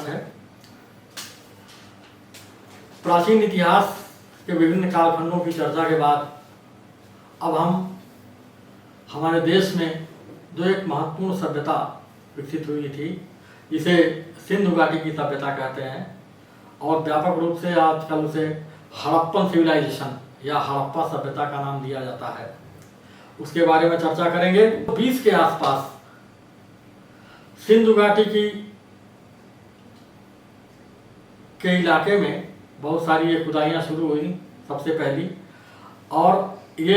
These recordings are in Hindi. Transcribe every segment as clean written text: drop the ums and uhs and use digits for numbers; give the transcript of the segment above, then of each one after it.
स्वागत है। प्राचीन इतिहास के विभिन्न कालखंडों की चर्चा के बाद अब हम हमारे देश में जो एक महत्वपूर्ण सभ्यता विकसित हुई थी, जिसे सिंधु घाटी की सभ्यता कहते हैं और व्यापक रूप से आजकल उसे हड़प्पन सिविलाइजेशन या हड़प्पा सभ्यता का नाम दिया जाता है, उसके बारे में चर्चा करेंगे। 20 के आसपास सिंधु घाटी के इलाके में बहुत सारी ये खुदाइयाँ शुरू हुई सबसे पहली, और ये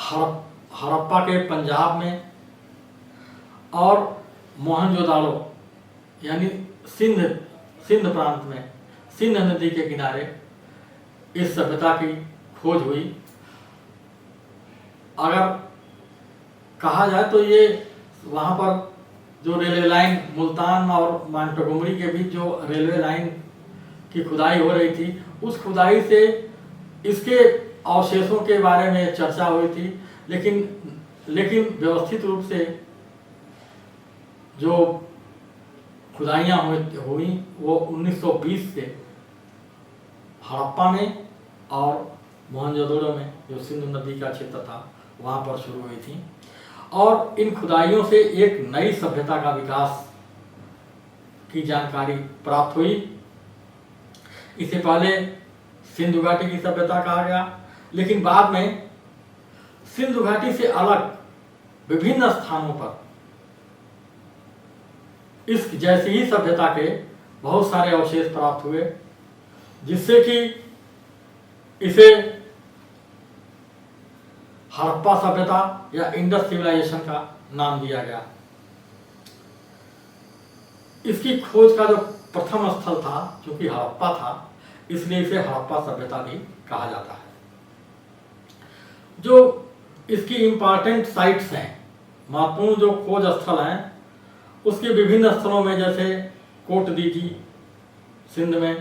हड़प्पा के पंजाब में और मोहनजोदाड़ो यानी सिंध प्रांत में सिंध नदी के किनारे इस सभ्यता की खोज हुई। अगर कहा जाए तो ये वहाँ पर जो रेलवे लाइन मुल्तान और मांटोगोमरी के बीच जो रेलवे लाइन की खुदाई हो रही थी, उस खुदाई से इसके अवशेषों के बारे में चर्चा हुई थी, लेकिन व्यवस्थित रूप से जो खुदाइयाँ हुई वो 1920 से हड़प्पा में और मोहनजोदड़ो में जो सिंधु नदी का क्षेत्र था वहाँ पर शुरू हुई थी, और इन खुदाइयों से एक नई सभ्यता का विकास की जानकारी प्राप्त हुई। इसे पहले सिंधु घाटी की सभ्यता कहा गया, लेकिन बाद में सिंधु घाटी से अलग विभिन्न स्थानों पर इस जैसी ही सभ्यता के बहुत सारे अवशेष प्राप्त हुए, जिससे कि इसे हड़प्पा सभ्यता या इंडस सिविलाइजेशन का नाम दिया गया। इसकी खोज का जो प्रथम स्थल था, क्योंकि हड़प्पा था, इसलिए इसे हड़प्पा सभ्यता भी कहा जाता है। जो इसकी इम्पॉर्टेंट साइट्स हैं, महत्वपूर्ण जो खोज स्थल हैं, उसके विभिन्न स्थलों में जैसे कोट दीघी सिंध में,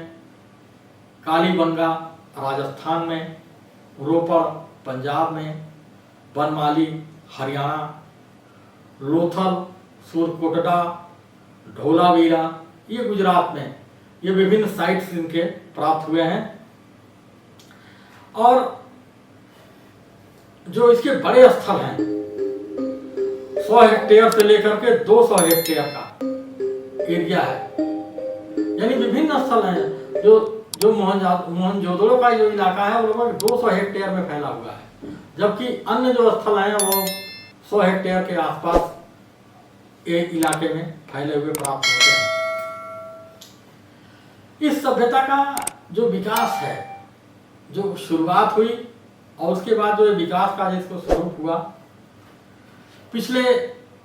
कालीबंगा राजस्थान में, रोपड़ पंजाब में, बनमाली हरियाणा, लोथल सुरकोटडा, ढोलावीरा ये गुजरात में, ये विभिन्न साइट्स इनके प्राप्त हुए हैं। और जो इसके बड़े स्थल हैं 100 हेक्टेयर से लेकर के 200 हेक्टेयर का एरिया है, यानी विभिन्न स्थल हैं। जो मोहनजोदड़ो का जो इलाका है वो लगभग 200 हेक्टेयर में फैला हुआ है, जबकि अन्य जो स्थल हैं वो 100 हेक्टेयर के आसपास एक इलाके में फैले हुए प्राप्त होते हैं। इस सभ्यता का जो विकास है, जो शुरुआत हुई और उसके बाद जो विकास का जिसको स्वरूप हुआ, पिछले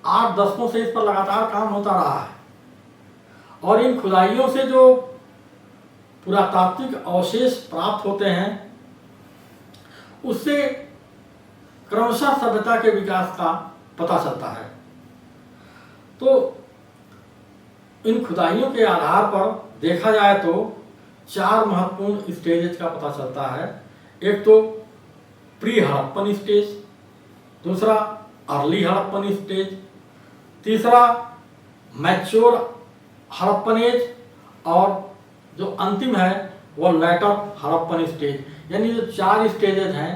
8 दशकों से इस पर लगातार काम होता रहा है, और इन खुदाइयों से जो पुरातात्विक अवशेष प्राप्त होते हैं उससे क्रमशः सभ्यता के विकास का पता चलता है। तो इन खुदाइयों के आधार पर देखा जाए तो 4 महत्वपूर्ण स्टेजेस का पता चलता है। एक तो प्री हड़प्पन स्टेज, दूसरा अर्ली हड़प्पन स्टेज, तीसरा मैच्योर हड़प्पन एज, और जो अंतिम है वो लेटर हड़प्पन स्टेज। यानी जो 4 स्टेजेस हैं,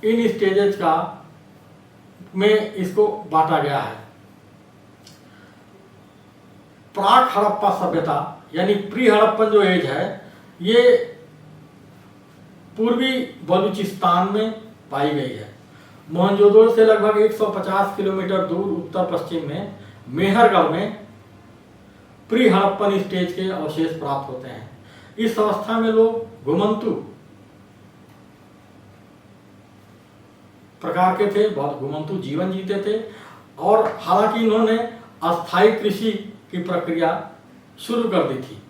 इन स्टेजेस का में इसको बांटा गया है। प्राक हड़प्पा सभ्यता यानी प्री हड़प्पन जो एज है, ये पूर्वी बलूचिस्तान में पाई गई है। मोहनजोदड़ो से लगभग 150 किलोमीटर दूर उत्तर पश्चिम में मेहरगढ़ में प्री हड़प्पन स्टेज के अवशेष प्राप्त होते हैं। इस अवस्था में लोग घुमंतु प्रकार के थे, बहुत घुमंतु जीवन जीते थे, और हालांकि इन्होंने अस्थायी कृषि की प्रक्रिया शुरू कर दी थी।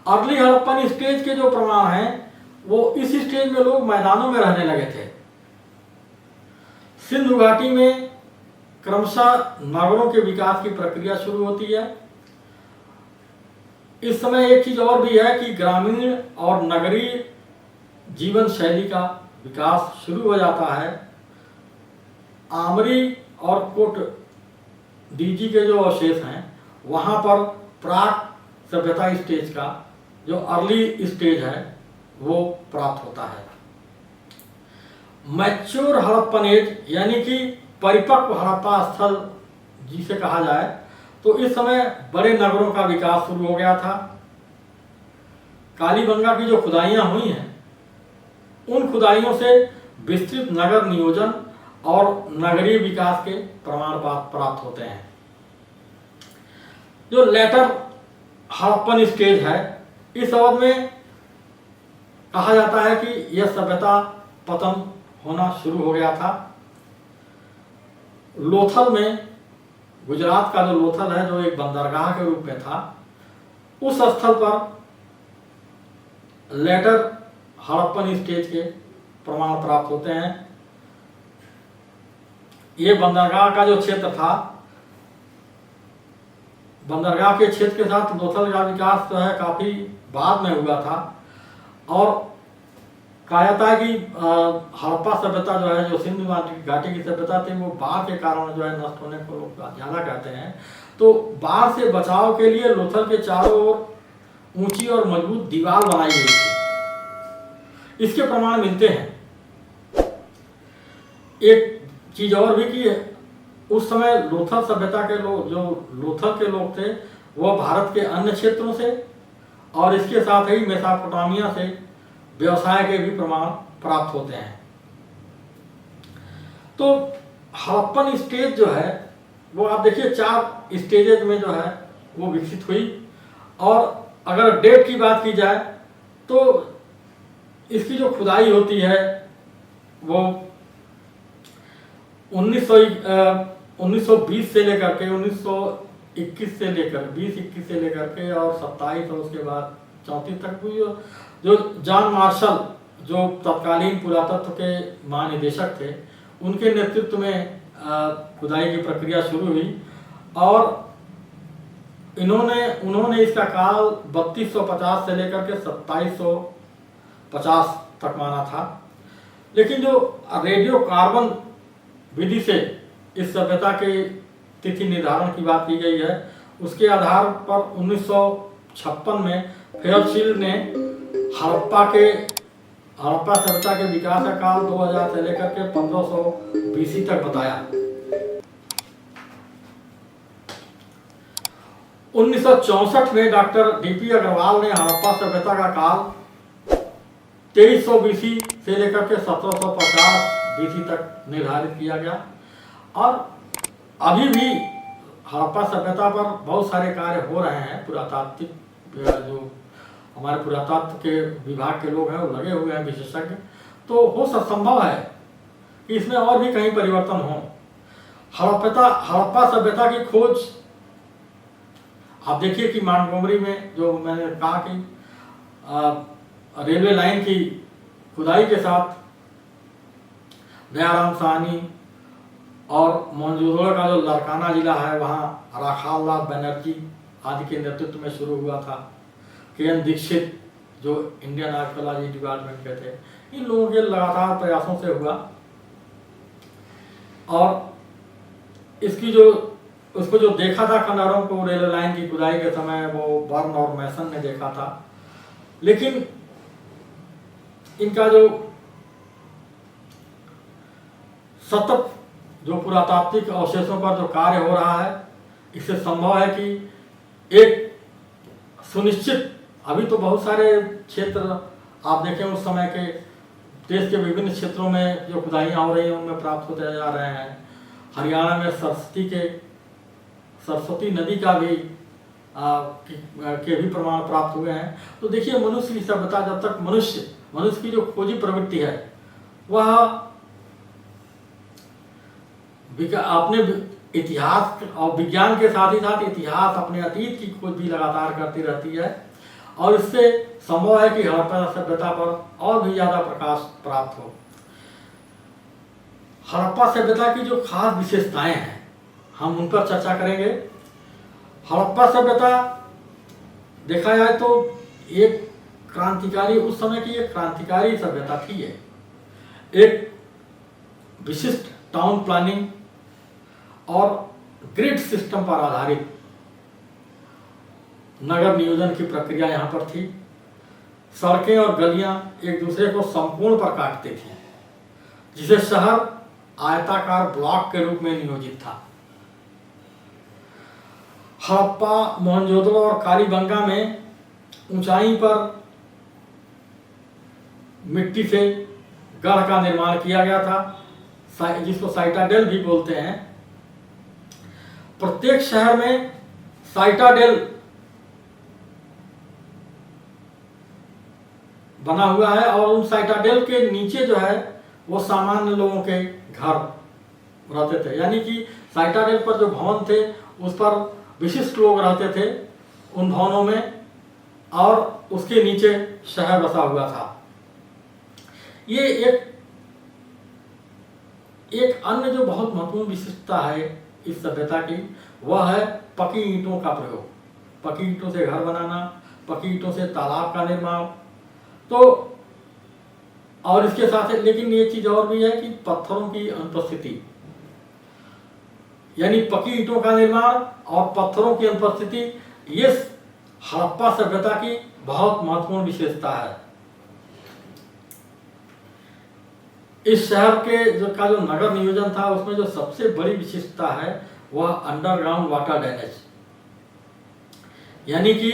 अर्ली हड़प्पन स्टेज के जो प्रमाण हैं वो इस स्टेज में लोग मैदानों में रहने लगे थे। सिंधु घाटी में क्रमशः नगरों के विकास की प्रक्रिया शुरू होती है। इस समय एक चीज और भी है कि ग्रामीण और नगरीय जीवन शैली का विकास शुरू हो जाता है। आमरी और कोट डीजी के जो अवशेष हैं वहाँ पर प्राक सभ्यता स्टेज का जो अर्ली स्टेज है वो प्राप्त होता है। मैच्योर हड़प्पन एज यानी कि परिपक्व हड़प्पा स्थल जिसे कहा जाए, तो इस समय बड़े नगरों का विकास शुरू हो गया था। कालीबंगा की जो खुदाइयां हुई हैं उन खुदाइयों से विस्तृत नगर नियोजन और नगरीय विकास के प्रमाण प्राप्त होते हैं। जो लेटर हड़प्पन स्टेज है, इस अवधि में कहा जाता है कि यह सभ्यता पतन होना शुरू हो गया था। लोथल में, गुजरात का जो लोथल है जो एक बंदरगाह के रूप में था, उस स्थल पर लेटर हड़प्पन स्टेज के प्रमाण प्राप्त होते हैं। ये बंदरगाह का जो क्षेत्र था, बंदरगाह के क्षेत्र के साथ लोथल का विकास जो है काफी बाद में हुआ था। और कहा जाता है कि हड़प्पा सभ्यता जो है, जो सिंधु घाटी की सभ्यता थी, वो बाढ़ के कारण जो है नष्ट होने को लोग ज्यादा कहते हैं। तो बाढ़ से बचाव के लिए लोथल के चारों ओर ऊंची और मजबूत दीवार बनाई गई थी, इसके प्रमाण मिलते हैं। एक चीज और भी की है, उस समय लोथल सभ्यता के लोग, जो लोथल के लोग थे, वह भारत के अन्य क्षेत्रों से और इसके साथ ही मेसोपोटामिया से व्यवसाय के भी प्रमाण प्राप्त होते हैं। तो हड़प्पन स्टेज जो है वो आप देखिए 4 स्टेजेज में जो है वो विकसित हुई। और अगर डेट की बात की जाए तो इसकी जो खुदाई होती है वो 1920 से लेकर के 1921 से लेकर 20-21 से लेकर के और 27 और उसके बाद 34 तक हुई। जो जॉन मार्शल जो तत्कालीन पुरातत्व के महानिदेशक थे, उनके नेतृत्व में खुदाई की प्रक्रिया शुरू हुई और उन्होंने इसका काल 3250 से लेकर के 2750 तक माना था। लेकिन जो रेडियो कार्बन विधि से इस सभ्यता के तिथि निर्धारण की बात की गई है, उसके आधार पर 1956 में फेयरशील्ड ने हड़प्पा सभ्यता के विकास का काल 2000 से लेकर के 1500 BC तक बताया। 1964 में डॉक्टर DP अग्रवाल ने हड़प्पा सभ्यता का काल 2300 BC से लेकर के 1750 BC तक निर्धारित किया गया। और अभी भी हड़प्पा सभ्यता पर बहुत सारे कार्य हो रहे हैं। पुरातात्विक जो हमारे पुरातत्व के विभाग के लोग हैं वो लगे हुए हैं, विशेषज्ञ। तो हो संभव है कि इसमें और भी कहीं परिवर्तन हो। हड़प्पा सभ्यता की खोज आप देखिए कि मांटगोमरी में जो मैंने कहा कि रेलवे लाइन की खुदाई के साथ दयाराम साहनी और मोहनजोदड़ो का जो लारकाना जिला है, वहाँ राखाल लाल बनर्जी आदि के नेतृत्व में शुरू हुआ था। KN दीक्षित जो इंडियन आर्कियोलॉजी डिपार्टमेंट के थे, इन लोगों के लगातार प्रयासों से हुआ। और उसको जो देखा था खंडहरों को रेलवे लाइन की खुदाई के समय, वो बर्न और मैसन ने देखा था। लेकिन इनका जो सतत जो पुरातात्विक अवशेषों पर जो कार्य हो रहा है, इससे संभव है कि एक सुनिश्चित, अभी तो बहुत सारे क्षेत्र आप देखें उस समय के देश के विभिन्न क्षेत्रों में जो खुदाइयाँ हो रही हैं उनमें प्राप्त होते जा रहे हैं। हरियाणा में सरस्वती नदी का भी के भी प्रमाण प्राप्त हुए हैं। तो देखिए मनुष्य की सभ्यता, जब तक मनुष्य की जो खोजी प्रवृत्ति है वह अपने इतिहास और विज्ञान के साथ ही साथ इतिहास, अपने अतीत की खोज भी लगातार करती रहती है। और इससे संभव है कि हड़प्पा सभ्यता पर और भी ज्यादा प्रकाश प्राप्त हो। हड़प्पा सभ्यता की जो खास विशेषताएं हैं हम उन पर चर्चा करेंगे। हड़प्पा सभ्यता देखा जाए तो एक क्रांतिकारी, उस समय की एक क्रांतिकारी सभ्यता थी। एक विशिष्ट टाउन प्लानिंग और ग्रिड सिस्टम पर आधारित नगर नियोजन की प्रक्रिया यहाँ पर थी। सड़कें और गलियां एक दूसरे को संपूर्ण पर काटती थी, जिसे शहर आयताकार ब्लॉक के रूप में नियोजित था। हड़प्पा, मोहनजोदड़ो और कालीबंगा में ऊंचाई पर मिट्टी से गढ़ का निर्माण किया गया था, जिसको साइटाडेल भी बोलते हैं। प्रत्येक शहर में साइटाडेल बना हुआ है और उन साइटाडेल के नीचे जो है वो सामान्य लोगों के घर रहते थे। यानी कि साइटाडेल पर जो भवन थे उस पर विशिष्ट लोग रहते थे उन भवनों में, और उसके नीचे शहर बसा हुआ था। ये एक अन्य जो बहुत महत्वपूर्ण विशिष्टता है इस सभ्यता की, वह है पकी ईंटों का प्रयोग। पकी ईंटों से घर बनाना, पकी ईंटों से तालाब का निर्माण। तो और इसके साथ लेकिन ये चीज और भी है कि पत्थरों की अनुपस्थिति, यानी पकी ईंटों का निर्माण और पत्थरों की अनुपस्थिति, ये हड़प्पा सभ्यता की बहुत महत्वपूर्ण विशेषता है। इस शहर के जो नगर नियोजन था उसमें जो सबसे बड़ी विशेषता है वह अंडरग्राउंड वाटर ड्रेनेज, यानी कि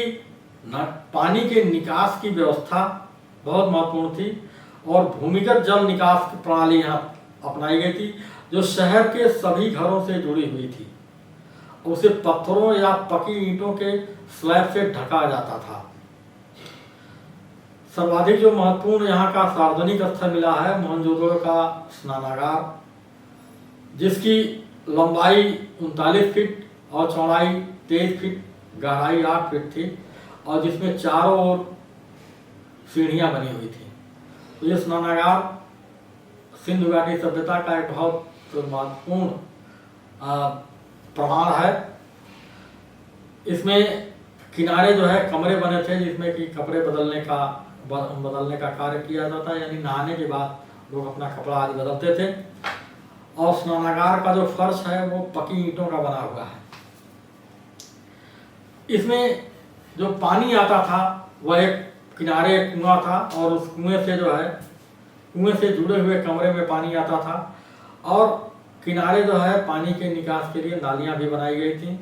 पानी के निकास की व्यवस्था बहुत महत्वपूर्ण थी और भूमिगत जल निकास की प्रणाली यहाँ अपनाई गई थी, जो शहर के सभी घरों से जुड़ी हुई थी। उसे पत्थरों या पकी ईंटों के स्लैब से ढका जाता था। सर्वाधिक जो महत्वपूर्ण यहाँ का सार्वजनिक स्थल मिला है मोहनजोदड़ो का स्नानागार, जिसकी लंबाई 39 फीट और चौड़ाई 23 फीट, गहराई 8 फीट थी और जिसमें चारों ओर सीढ़ियाँ बनी हुई थी। तो ये स्नानागार सिंधु घाटी सभ्यता का एक बहुत महत्वपूर्ण प्रमाण है। इसमें किनारे जो है कमरे बने थे जिसमें कि कपड़े बदलने का कार्य किया जाता है, यानी नहाने के बाद लोग अपना कपड़ा आदि बदलते थे। और स्नानागार का जो फर्श है वो पकी ईंटों का बना हुआ है। इसमें जो पानी आता था वह एक किनारे एक कुआं था और उस कुएं से जो है कुएं से जुड़े हुए कमरे में पानी आता था और किनारे जो है पानी के निकास के लिए नालियां भी बनाई गई थी।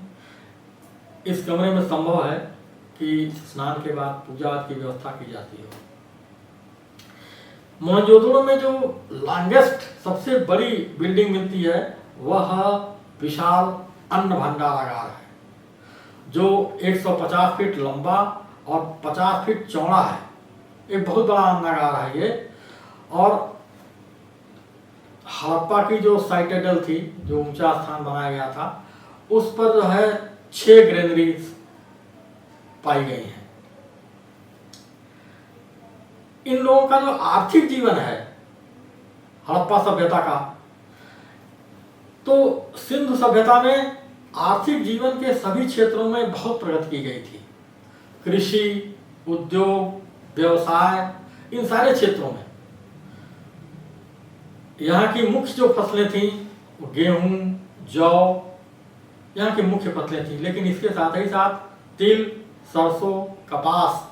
इस कमरे में संभव है कि स्नान के बाद पूजा की व्यवस्था की जाती है। मोहनजोदड़ो में जो लॉन्गेस्ट सबसे बड़ी बिल्डिंग मिलती है वह विशाल अन्न भंडारागार है, जो 150 फीट लंबा और 50 फीट चौड़ा है। एक बहुत बड़ा अन्नागार है ये। और हड़प्पा की जो साइटाडेल थी, जो ऊंचा स्थान बनाया गया था, उस पर जो है 6 ग्रेनरीज पाई गई हैं। इन लोगों का जो आर्थिक जीवन है हड़प्पा सभ्यता का, तो सिंधु सभ्यता में आर्थिक जीवन के सभी क्षेत्रों में बहुत प्रगति की गई थी। कृषि, उद्योग, व्यवसाय, इन सारे क्षेत्रों में यहाँ की मुख्य जो फसलें थीं वो गेहूं, जौ यहाँ की मुख्य फसलें थीं। लेकिन इसके साथ ही साथ तिल, सरसों, कपास,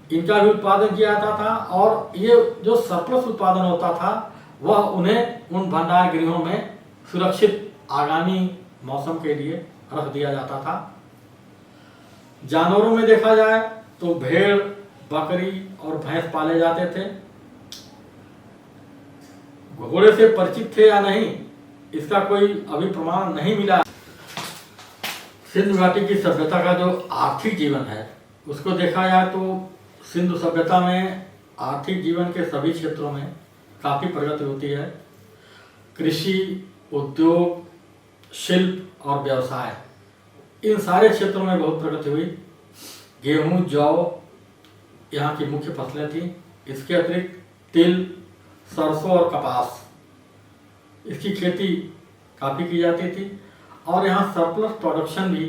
इनका भी उत्पादन किया जाता था और ये जो सरप्लस उत्पादन होता था वह उन्हें उन भंडार गृहों में सुरक्षित आगामी मौसम के लिए रख दिया जाता था। जानवरों में देखा जाए तो भेड़, बकरी और भैंस पाले जाते थे। घोड़े से परिचित थे या नहीं, इसका कोई अभी प्रमाण नहीं मिला। सिंधु घाटी की सभ्यता का जो आर्थिक जीवन है उसको देखा जाए तो सिंधु सभ्यता में आर्थिक जीवन के सभी क्षेत्रों में काफ़ी प्रगति होती है। कृषि, उद्योग, शिल्प और व्यवसाय, इन सारे क्षेत्रों में बहुत प्रगति हुई। गेहूं, जौ यहाँ की मुख्य फसलें थीं। इसके अतिरिक्त तिल, सरसों और कपास, इसकी खेती काफ़ी की जाती थी और यहाँ सरप्लस प्रोडक्शन भी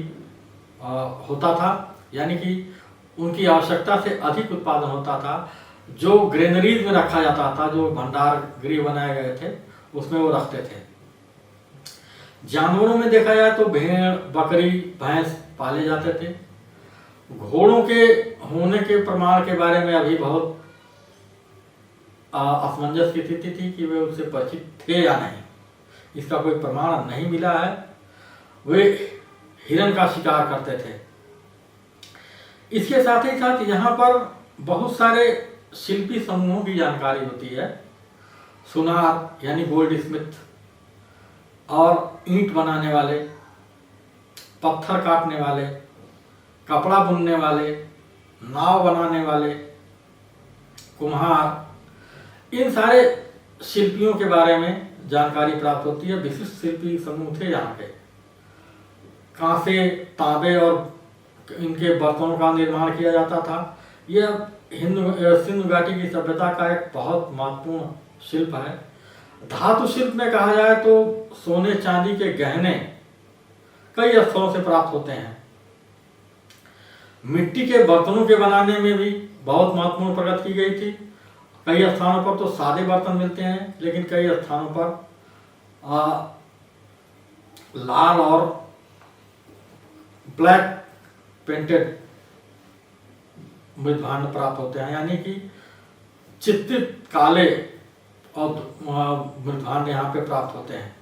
होता था, यानी कि उनकी आवश्यकता से अधिक उत्पादन होता था जो ग्रेनरीज में रखा जाता था, जो भंडार गृह बनाए गए थे उसमें वो रखते थे। जानवरों में देखा जाए तो भेड़, बकरी, भैंस पाले जाते थे। घोड़ों के होने के प्रमाण के बारे में अभी बहुत असमंजस की स्थिति थी कि वे उससे परिचित थे या नहीं, इसका कोई प्रमाण नहीं मिला है। वे हिरण का शिकार करते थे। इसके साथ ही साथ यहाँ पर बहुत सारे शिल्पी समूहों की जानकारी होती है। सुनार यानी गोल्ड स्मिथ, और ईंट बनाने वाले, पत्थर काटने वाले, कपड़ा बुनने वाले, नाव बनाने वाले, कुम्हार, इन सारे शिल्पियों के बारे में जानकारी प्राप्त होती है। विशिष्ट शिल्पी समूह थे यहाँ के। कांसे, तांबे और इनके बर्तनों का निर्माण किया जाता था। यह सिंधु घाटी की सभ्यता का एक बहुत महत्वपूर्ण शिल्प है। धातु शिल्प में कहा जाए तो सोने चांदी के गहने कई स्थलों से प्राप्त होते हैं। मिट्टी के बर्तनों के बनाने में भी बहुत महत्वपूर्ण प्रगति की गई थी। कई स्थानों पर तो सादे बर्तन मिलते हैं, लेकिन कई स्थानों पर लाल और ब्लैक पेंटेड मृदभांड प्राप्त होते हैं, यानी कि चित्रित काले और मृदभांड यहाँ पे प्राप्त होते हैं।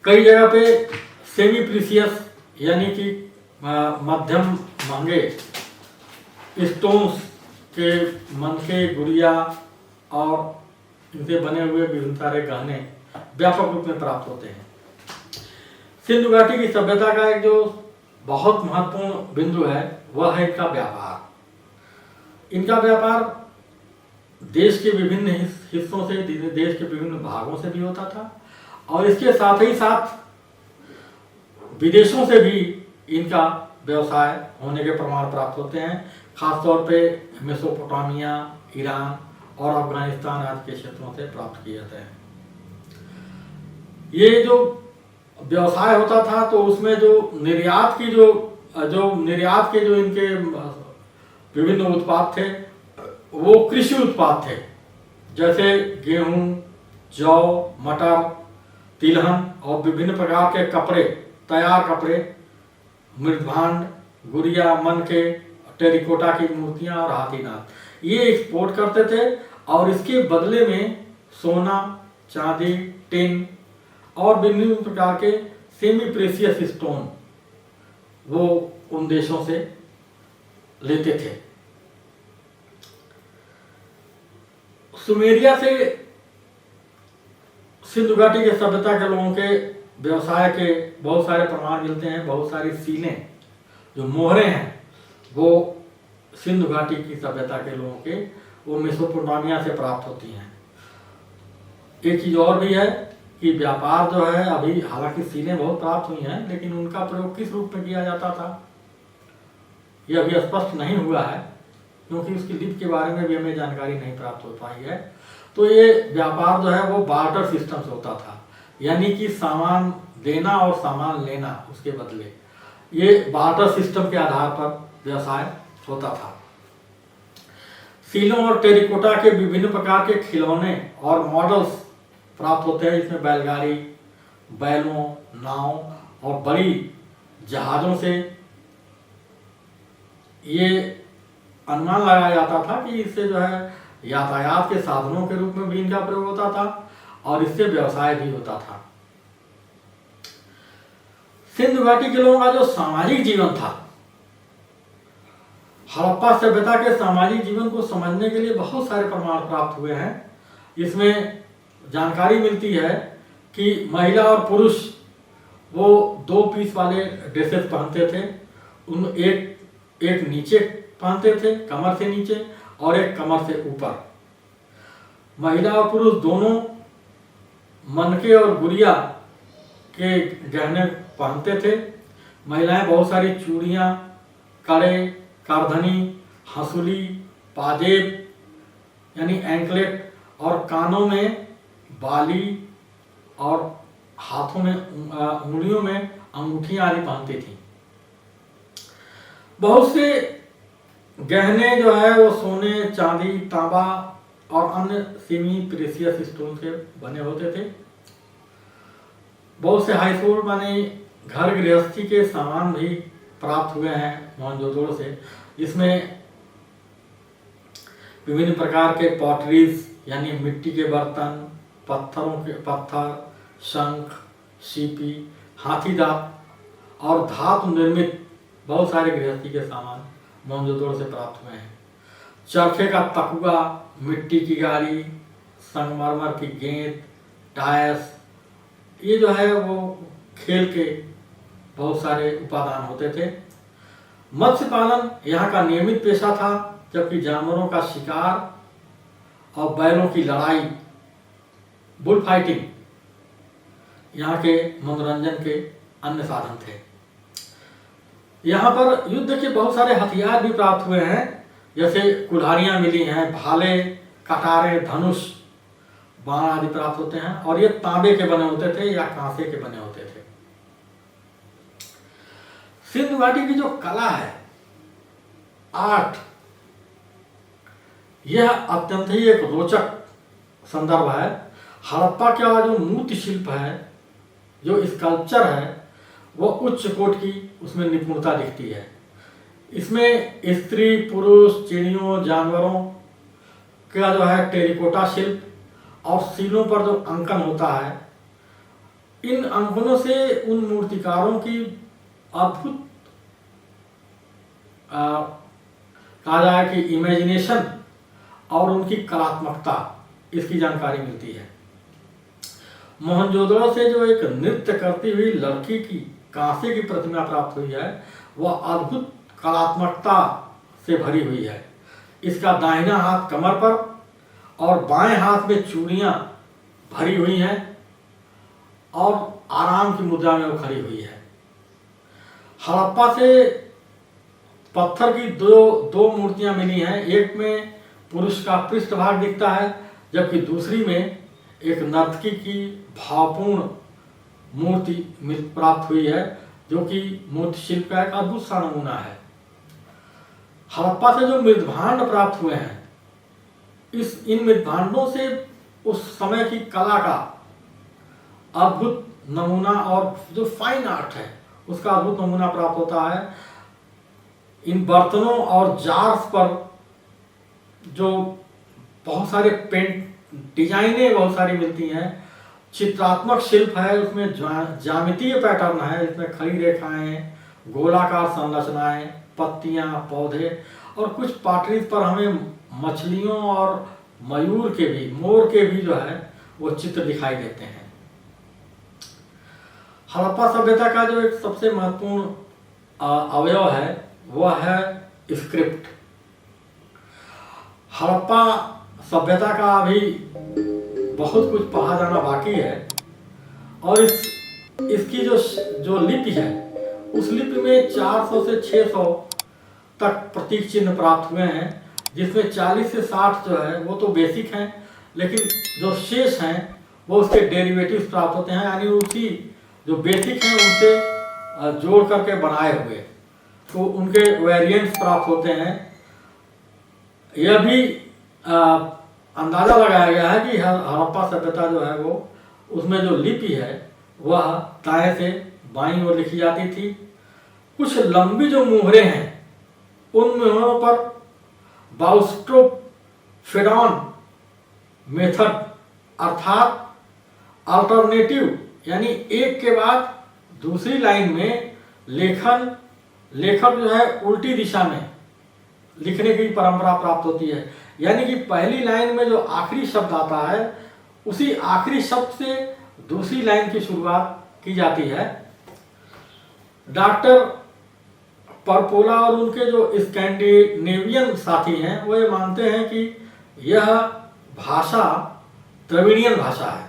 कई जगह पे सेमी प्रीसियस यानी कि मध्यम महंगे स्टोन्स के मनके, गुड़िया और इनसे बने हुए विभिन्न सारे गहने व्यापक रूप में प्राप्त होते हैं। सिंधु घाटी की सभ्यता का एक जो बहुत महत्वपूर्ण बिंदु है वह है इनका व्यापार। इनका व्यापार देश के विभिन्न हिस्सों से, देश के विभिन्न भागों से भी होता था, और इसके साथ ही साथ विदेशों से भी इनका व्यवसाय होने के प्रमाण प्राप्त होते हैं। खासतौर पे मेसोपोटामिया, ईरान और अफगानिस्तान आदि के क्षेत्रों से प्राप्त किए जाते हैं। ये जो व्यवसाय होता था तो उसमें जो निर्यात की निर्यात के जो इनके विभिन्न उत्पाद थे वो कृषि उत्पाद थे, जैसे गेहूं, जौ, मटर, तिलहन और विभिन्न प्रकार के कपड़े, तैयार कपड़े, मृदभांड, गुड़िया, मनके, टेरिकोटा की मूर्तियां और हाथीनाथ, ये एक्सपोर्ट करते थे। और इसके बदले में सोना, चांदी, टिन और विभिन्न प्रकार के सेमी प्रेशियस स्टोन वो उन देशों से लेते थे। सुमेरिया से सिंधु घाटी के सभ्यता के लोगों के व्यवसाय के बहुत सारे प्रमाण मिलते हैं। बहुत सारी सीलें, जो मोहरें हैं, वो सिंधु घाटी की सभ्यता के लोगों के वो मेसोपोटामिया से प्राप्त होती हैं। एक चीज और भी है कि व्यापार जो है, अभी हालांकि सीलें बहुत प्राप्त हुई हैं, लेकिन उनका प्रयोग किस रूप में किया जाता था यह अभी स्पष्ट नहीं हुआ है, क्योंकि उसकी लिपि के बारे में भी हमें जानकारी नहीं प्राप्त हो पाई है। तो ये व्यापार जो है वो बार्टर सिस्टम से होता था, यानी कि सामान देना और सामान लेना, उसके बदले ये बार्टर सिस्टम के आधार पर व्यवसाय होता था। सीलों और टेरिकोटा के विभिन्न प्रकार के खिलौने और मॉडल्स प्राप्त होते हैं। इसमें बैलगाड़ी, बैलों, नाव और बड़ी जहाज़ों से ये अनुमान लगाया जाता था कि इससे जो है यातायात के साधनों के रूप में भी इनका प्रयोग होता था और इससे व्यवसाय भी होता था। सिंधु घाटी के लोगों का जो सामाजिक जीवन था, हड़प्पा सभ्यता के सामाजिक जीवन को समझने के लिए बहुत सारे प्रमाण प्राप्त हुए हैं। इसमें जानकारी मिलती है कि महिला और पुरुष वो 2 पीस वाले ड्रेसेस पहनते थे। उन एक नीचे पहनते थे, कमर से नीचे, और एक कमर से ऊपर। महिला और पुरुष दोनों मनके और गुड़िया के गहने पहनते थे। महिलाएं बहुत सारी चूड़ियाँ, कड़े, करधनी, हंसुली, पाजेब यानी एंकलेट, और कानों में बाली और हाथों में उंगलियों में अंगूठियां आदि पहनती थी। बहुत से गहने जो है वो सोने, चांदी, तांबा और अन्य सेमी प्रेशियस स्टोन से बने होते थे। बहुत से हाउसहोल्ड माने घर गृहस्थी के सामान भी प्राप्त हुए हैं मोहनजोदड़ो से, जिसमें विभिन्न प्रकार के पॉटरीज यानी मिट्टी के बर्तन, पत्थर, शंख, सीपी, हाथी दांत और धातु निर्मित बहुत सारे गृहस्थी के सामान मोहनजोदड़ो से प्राप्त हुए हैं। चरखे का तकुआ, मिट्टी की गाड़ी, संगमरमर की गेंद, टायर्स, ये जो है वो खेल के बहुत सारे उपादान होते थे। मत्स्य पालन यहाँ का नियमित पेशा था, जबकि जानवरों का शिकार और बैलों की लड़ाई, बुल फाइटिंग, यहाँ के मनोरंजन के अन्य साधन थे। यहाँ पर युद्ध के बहुत सारे हथियार भी प्राप्त हुए हैं, जैसे कुल्हाड़ियाँ मिली हैं, भाले, कटारे, धनुष, बाण आदि प्राप्त होते हैं, और ये तांबे के बने होते थे या कांसे के बने होते थे। सिंधु घाटी की जो कला है, आर्ट, यह अत्यंत ही एक रोचक संदर्भ है। हड़प्पा का जो मूर्ति शिल्प है, जो स्कल्पचर है, वह उच्च कोट की उसमें निपुणता दिखती है। इसमें स्त्री, पुरुष, चिड़ियों, जानवरों का जो है टेरिकोटा शिल्प और सीलों पर जो अंकन होता है, इन अंकनों से उन मूर्तिकारों की अद्भुत कहा जाए कि इमेजिनेशन और उनकी कलात्मकता, इसकी जानकारी मिलती है। मोहनजोदड़ो से जो एक नृत्य करती हुई लड़की की कांसे की प्रतिमा प्राप्त हुई है, वह अद्भुत कलात्मकता से भरी हुई है। इसका दाहिना हाथ कमर पर और बाएं हाथ में चूड़ियां भरी हुई हैं और आराम की मुद्रा में वो खड़ी हुई है। हड़प्पा से पत्थर की दो मूर्तियां मिली हैं। एक में पुरुष का पृष्ठभाग दिखता है, जबकि दूसरी में एक नर्तकी की भावपूर्ण मूर्ति प्राप्त हुई है, जो कि मूर्ति शिल्प का एक अद्भुत सा नमूना है। हड़प्पा से जो मृदभांड प्राप्त हुए हैं, इन मृदभांडों से उस समय की कला का अद्भुत नमूना और जो फाइन आर्ट है उसका अद्भुत नमूना प्राप्त होता है। इन बर्तनों और जार्स पर जो बहुत सारे पेंट डिजाइनें बहुत सारी मिलती हैं, चित्रात्मक शिल्प है, उसमें ज्यामितीय पैटर्न है, इसमें खड़ी रेखाएं, गोलाकार संरचनाएं, पत्तियां, पौधे, और कुछ पाटरीज पर हमें मछलियों और मयूर के भी, मोर के भी जो है वो चित्र दिखाई देते हैं। हड़प्पा सभ्यता का जो एक सबसे महत्वपूर्ण अवयव है वह है स्क्रिप्ट। हड़प्पा सभ्यता का अभी बहुत कुछ पढ़ा जाना बाकी है, और इसकी जो लिपि है, उस लिपि में 400 से 600 तक प्रतीक चिन्ह प्राप्त हुए हैं, जिसमें 40 से 60 जो है वो तो बेसिक हैं, लेकिन जो शेष हैं वो उसके डेरिवेटिव्स प्राप्त होते हैं, यानी उसी जो बेसिक हैं उनसे जोड़ करके बनाए हुए, तो उनके वेरिएंट्स प्राप्त होते हैं। यह भी अंदाजा लगाया गया है कि हड़प्पा सभ्यता जो है वो उसमें जो लिपि है वह दाएं से बाईं ओर लिखी जाती थी। कुछ लंबी जो मुहरें हैं, उन मुहरों पर बाउस्ट्रोफेडॉन मेथड अर्थात अल्टरनेटिव, यानी एक के बाद दूसरी लाइन में लेखक जो है उल्टी दिशा में लिखने की परंपरा प्राप्त होती है, यानी कि पहली लाइन में जो आखिरी शब्द आता है उसी आखिरी शब्द से दूसरी लाइन की शुरुआत की जाती है। डॉक्टर परपोला और उनके जो स्कैंडिनेवियन साथी हैं वो ये मानते हैं कि यह भाषा द्रविड़ियन भाषा है।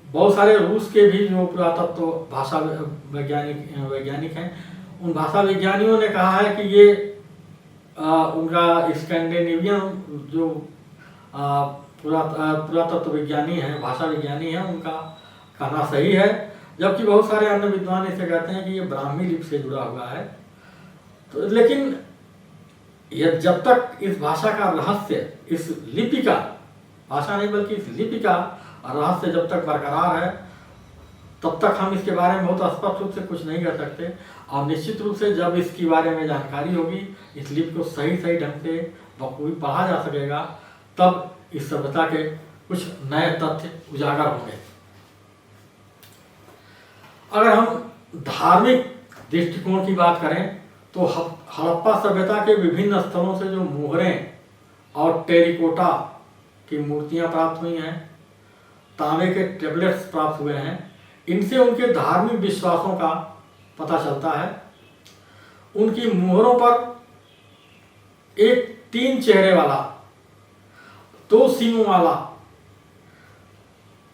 बहुत सारे रूस के भी जो पुरातत्व भाषा वैज्ञानिक हैं, उन भाषा विज्ञानियों ने कहा है कि ये उनका स्कैंडिनेवियन जो पुरातत्व विज्ञानी है, भाषा विज्ञानी है, उनका कहना सही है, जबकि बहुत सारे अन्य विद्वान इसे कहते हैं कि ये ब्राह्मी लिपि से जुड़ा हुआ है। तो लेकिन यह जब तक इस भाषा का रहस्य, इस लिपि का, भाषा नहीं बल्कि इस लिपि का रहस्य जब तक बरकरार है, तब तक हम इसके बारे में बहुत स्पष्ट रूप से कुछ नहीं कर सकते। और निश्चित रूप से जब इसके बारे में जानकारी होगी, इस लिपि को सही सही ढंग से बखूबी पढ़ा जा सकेगा, तब इस सभ्यता के कुछ नए तथ्य उजागर होंगे। अगर हम धार्मिक दृष्टिकोण की बात करें तो हड़प्पा सभ्यता के विभिन्न स्थलों से जो मोहरें और टेरिकोटा की मूर्तियां प्राप्त हुई हैं, तांबे के टेबलेट्स प्राप्त हुए हैं, इनसे उनके धार्मिक विश्वासों का पता चलता है। उनकी मोहरों पर एक 3 चेहरे वाला, 2 सींगों वाला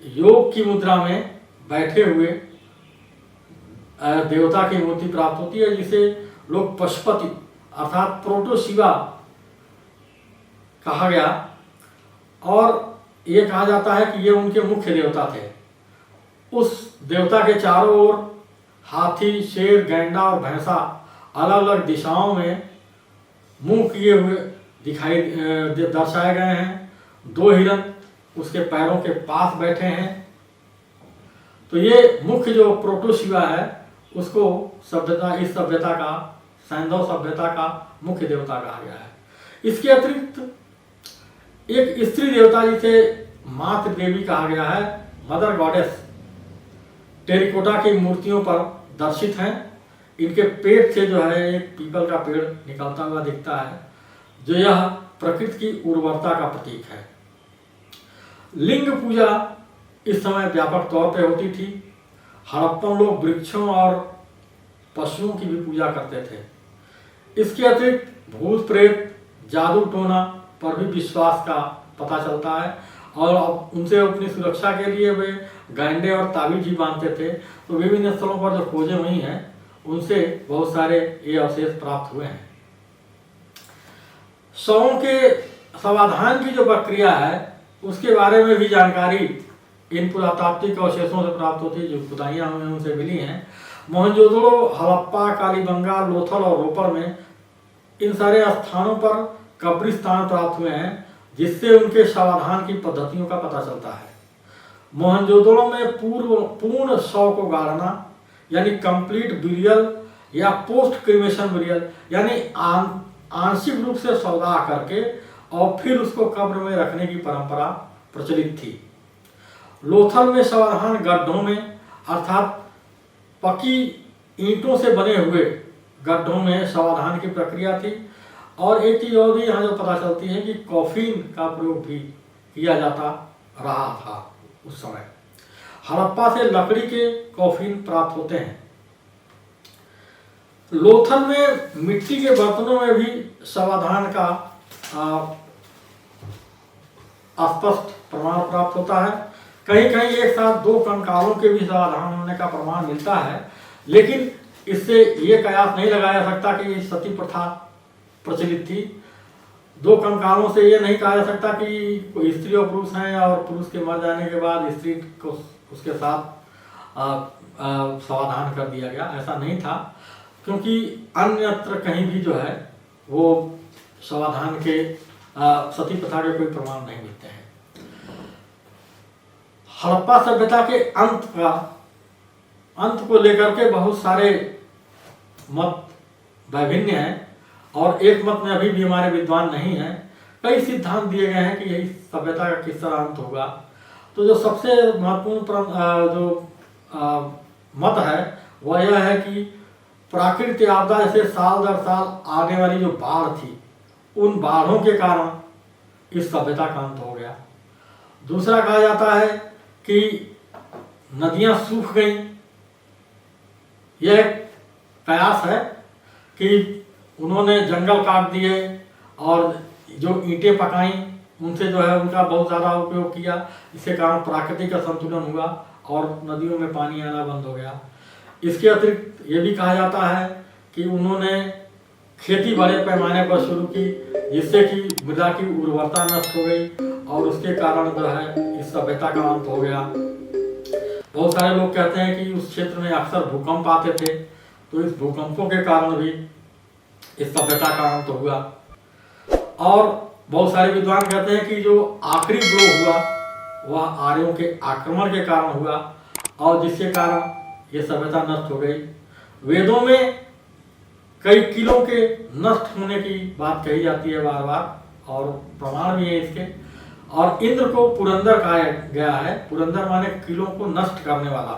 योग की मुद्रा में बैठे हुए देवता की मूर्ति प्राप्त होती है, जिसे लोग पशुपति अर्थात प्रोटोशिवा कहा गया। और ये कहा जाता है कि ये उनके मुख्य देवता थे। उस देवता के चारों ओर हाथी, शेर, गैंडा और भैंसा अलग अलग दिशाओं में मुंह किए हुए दिखाई दर्शाए गए हैं। 2 हिरण उसके पैरों के पास बैठे हैं। तो ये मुख्य जो प्रोटोशिवा है, उसको सभ्यता, इस सभ्यता का, सैंधव सभ्यता का मुख्य देवता कहा गया है। इसके अतिरिक्त एक स्त्री देवता जिसे मातृ देवी कहा गया है, मदर गॉडेस, टेरिकोटा की मूर्तियों पर दर्शित हैं। इनके पेट से जो है एक पीपल का पेड़ निकलता हुआ दिखता है, जो यह प्रकृति की उर्वरता का प्रतीक है। लिंग पूजा इस समय व्यापक तौर पर होती थी। हड़प्पन लोग वृक्षों और पशुओं की भी पूजा करते थे। इसके अतिरिक्त भूत प्रेत, जादू टोना पर भी विश्वास का पता चलता है, और उनसे अपनी सुरक्षा के लिए वे गैंडे और ताबीज भी बांधते थे। तो विभिन्न स्थलों पर जो खोजें हुई हैं, उनसे बहुत सारे ये अवशेष प्राप्त हुए हैं। शवों के समाधान की जो प्रक्रिया है, उसके बारे में भी जानकारी इन पुरातात्विक अवशेषों से प्राप्त होती है, जो खुदाइयाँ हमें उनसे मिली हैं। मोहनजोदड़ो, हड़प्पा, कालीबंगा, लोथल और रोपड़ में इन सारे स्थानों पर कब्रिस्तान प्राप्त हुए हैं, जिससे उनके शवाधान की पद्धतियों का पता चलता है। मोहनजोदड़ो में पूर्ण शव को गाड़ना यानी कंप्लीट बिरियल या पोस्ट क्रिमेशन बिरियल यानी आंशिक रूप से सौदा करके और फिर उसको कब्र में रखने की परंपरा प्रचलित थी। लोथल में शवाधान गड्ढों में अर्थात पकी ईंटों से बने हुए गड्ढों में शवाधान की प्रक्रिया थी। और एक चीज और भी यहाँ जो पता चलती है कि कॉफिन का प्रयोग भी किया जाता रहा था उस समय। हड़प्पा से लकड़ी के कॉफिन प्राप्त होते हैं। लोथल में मिट्टी के बर्तनों में भी शवाधान का स्पष्ट प्रमाण प्राप्त होता है। कहीं कहीं एक साथ 2 कंकालों के भी शवाधान होने का प्रमाण मिलता है, लेकिन इससे ये कयास नहीं लगाया जा सकता कि सती प्रथा प्रचलित थी। 2 कंकालों से ये नहीं कहा जा सकता कि कोई स्त्री और पुरुष हैं और पुरुष के मर जाने के बाद स्त्री को उसके साथ समाधान कर दिया गया, ऐसा नहीं था, क्योंकि अन्यत्र कहीं भी जो है वो समाधान के सती प्रथा के कोई प्रमाण नहीं मिलते हैं। हड़प्पा सभ्यता के अंत को लेकर के बहुत सारे मत वैभिन्न हैं, और एक मत में अभी भी हमारे विद्वान नहीं हैं। कई सिद्धांत दिए गए हैं कि यही सभ्यता का किस तरह अंत होगा। तो जो सबसे महत्वपूर्ण मत है वह यह है कि प्राकृतिक आपदा जैसे साल दर साल आने वाली जो बाढ़ थी, उन बाढ़ों के कारण इस सभ्यता का अंत हो गया। दूसरा कहा जाता है कि नदियां सूख गई। यह एक प्रयास है कि उन्होंने जंगल काट दिए और जो ईंटें पकाई उनसे जो है उनका बहुत ज़्यादा उपयोग किया, इसके कारण प्राकृतिक असंतुलन हुआ और नदियों में पानी आना बंद हो गया। इसके अतिरिक्त ये भी कहा जाता है कि उन्होंने खेती बड़े पैमाने पर शुरू की, जिससे कि मृदा की उर्वरता नष्ट हो गई और उसके कारण जो है इस सभ्यता का अंत हो गया। बहुत सारे लोग कहते हैं कि उस क्षेत्र में अक्सर भूकंप आते थे, तो इस भूकंपों के कारण भी इस सभ्यता का अंत हुआ। और बहुत सारे विद्वान कहते हैं कि जो आखिरी ब्लो हुआ वह आर्यों के आक्रमण के कारण हुआ और जिसके कारण ये सभ्यता नष्ट हो गई। वेदों में कई किलों के नष्ट होने की बात कही जाती है बार बार, और प्रमाण भी है इसके। और इंद्र को पुरंदर कहा गया है। पुरंदर माने किलों को नष्ट करने वाला।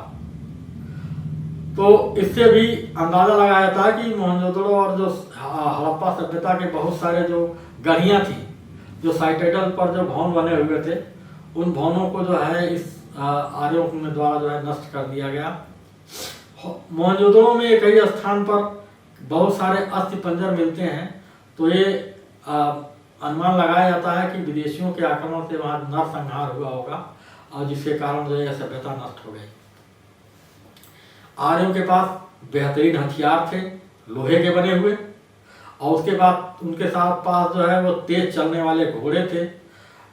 तो इससे भी अंदाजा लगाया जाता है कि मोहनजोदड़ो और जो हड़प्पा सभ्यता के बहुत सारे जो गढ़ियाँ थी, जो साइटेडल पर जो भवन बने हुए थे, उन भवनों को जो है इस आर्यों के द्वारा जो है नष्ट कर दिया गया। मोहनजोदड़ो में कई स्थान पर बहुत सारे अस्थि पंजर मिलते हैं। तो ये अनुमान लगाया जाता है कि विदेशियों के आक्रमण से वहाँ नरसंहार हुआ होगा, और जिसके कारण जो है सभ्यता नष्ट हो गई। आर्यों के पास बेहतरीन हथियार थे, लोहे के बने हुए, और उसके बाद उनके साथ पास जो है वो तेज चलने वाले घोड़े थे,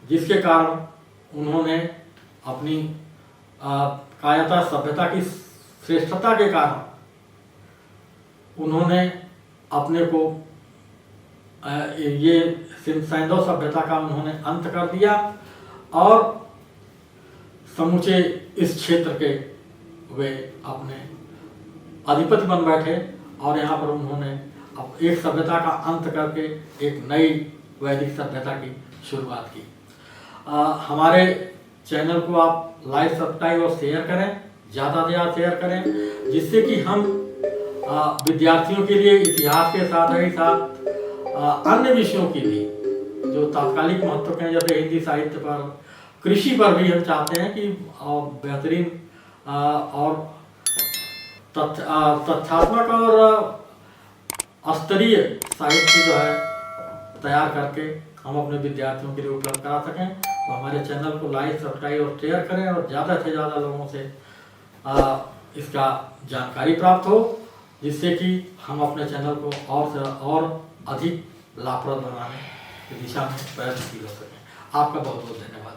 जिसके कारण उन्होंने अपनी कायरता सभ्यता की श्रेष्ठता के कारण उन्होंने अपने को ये सैंधव सभ्यता का उन्होंने अंत कर दिया, और समूचे इस क्षेत्र के वे अपने अधिपति बन बैठे, और यहाँ पर उन्होंने अब एक सभ्यता का अंत करके एक नई वैदिक सभ्यता की शुरुआत की। हमारे चैनल को आप लाइक, सब्सक्राइब और शेयर करें, ज़्यादा से ज़्यादा शेयर करें, जिससे कि हम विद्यार्थियों के लिए इतिहास के साथ ही साथ अन्य विषयों की भी जो तात्कालिक महत्व के हैं, जैसे हिंदी साहित्य पर, कृषि पर भी हम चाहते हैं कि बेहतरीन और तथ्यात्मक और स्तरीय साहित्य जो है तैयार करके हम अपने विद्यार्थियों के लिए उपलब्ध करा सकें। तो हमारे चैनल को लाइक, सब्सक्राइब और शेयर करें, और ज़्यादा से ज़्यादा लोगों से इसका जानकारी प्राप्त हो, जिससे कि हम अपने चैनल को और से और अधिक लाभप्रद बनाने की दिशा में प्रयत्नशील हो सकें। आपका बहुत बहुत धन्यवाद।